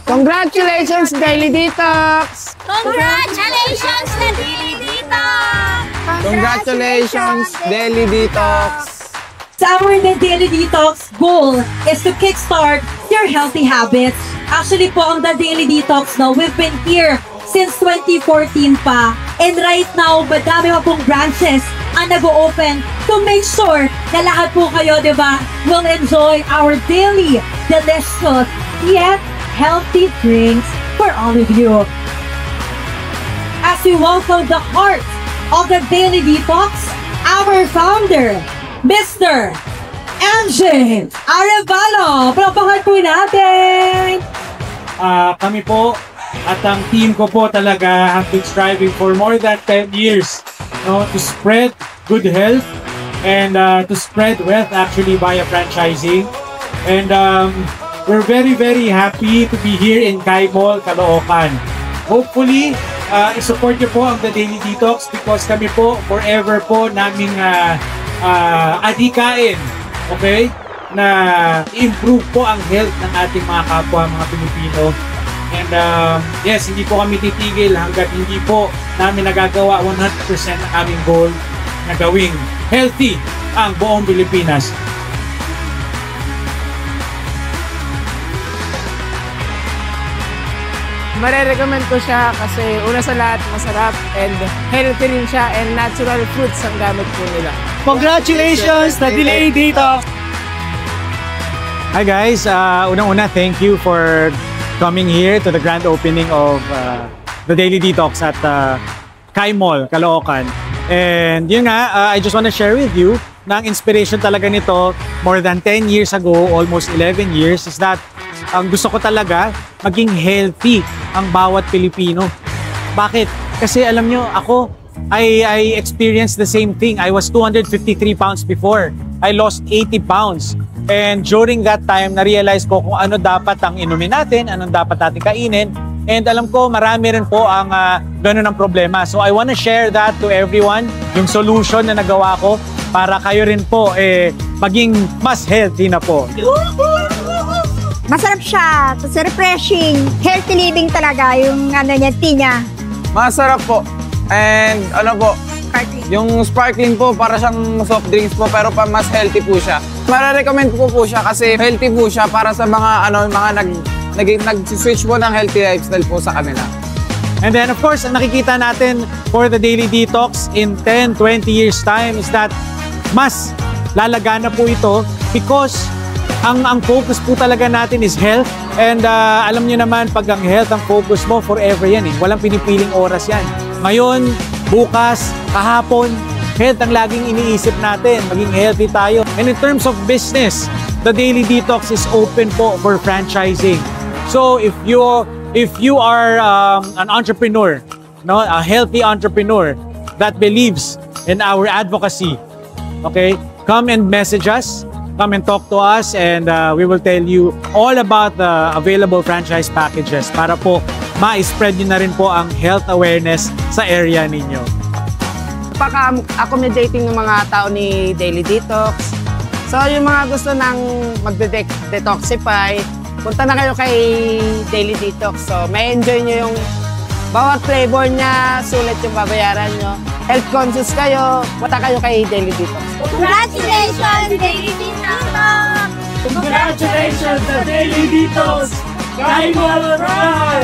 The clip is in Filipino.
Congratulations, Daily Detox! Congratulations, Daily Detox! Congratulations, Daily Detox! Our Daily Detox goal is to kickstart your healthy habits. Actually po, ang The Daily Detox, no, we've been here since 2014 pa. And right now, madami pa pong branches ang nag-open to make sure na lahat po kayo, di ba, will enjoy our daily, delicious, yet healthy drinks for all of you. As we welcome the heart of the Daily Detox, our founder, Mr. MJ Arevalo. Palapakan po natin! Kami po at ang team ko po talaga have been striving for more than 10 years, no, to spread good health and to spread wealth actually via franchising. And we're very, very happy to be here in Kai Mall, Caloocan. Hopefully, isupport niyo po ang The Daily Detox because kami po forever po naming adhikain, okay, na improve po ang health ng ating mga kapwa, mga Pilipino. And yes, hindi po kami titigil hanggat hindi po namin nagagawa 100% ang aming goal na gawing healthy ang buong Pilipinas. Marerecommend ko siya kasi una sa lahat masarap and healthy rin siya and natural fruits ang gamit po nila. Congratulations, The Daily Detox! Hi guys, unang-una thank you for coming here to the grand opening of The Daily Detox at Kai Mall, Caloocan. And yun nga, I just want to share with you na ang inspiration talaga nito more than 10 years ago, almost 11 years, is that ang gusto ko talaga maging healthy ang bawat Pilipino. Bakit? Kasi alam nyo, ako, I experienced the same thing. I was 253 pounds before. I lost 80 pounds. And during that time, na-realize ko kung ano dapat ang inumin natin, anong dapat natin kainin. And alam ko, marami rin po ang ganun ang problema. So I want to share that to everyone, yung solution na nagawa ko para kayo rin po maging mas healthy na po. Masarap siya, tapos refreshing, healthy living talaga yung tea niya. Masarap po. And ano po, yung sparkling po para siyang soft drinks po pero pa mas healthy po siya. Mare-recommend ko po siya kasi healthy po siya para sa mga nag-switch po ng healthy lifestyle po sa kanila. And then of course, ang nakikita natin for The Daily Detox in 10-20 years time is that mas lalagana po ito because ang focus po talaga natin is health. And alam niyo naman, pag ang health ang focus mo, forever yan eh. Walang pinipiling oras yan. Ngayon, bukas, kahapon, health ang laging iniisip natin. Maging healthy tayo. And in terms of business, The Daily Detox is open po for franchising. So if you are an entrepreneur, no, a healthy entrepreneur that believes in our advocacy, okay, come and message us. Come and talk to us and we will tell you all about the available franchise packages para po ma-spread nyo na rin po ang health awareness sa area ninyo. Paka-accommodating ng mga tao ni Daily Detox. So yung mga gusto nang mag-detoxify, punta na kayo kay Daily Detox. So may enjoy nyo yung bawat flavor niya, sulit yung babayaran nyo. Health conscious kayo, punta kayo kay Daily Detox. Congratulations, Daily Detox! Congratulations, The Daily Detox! Kai Mall Run!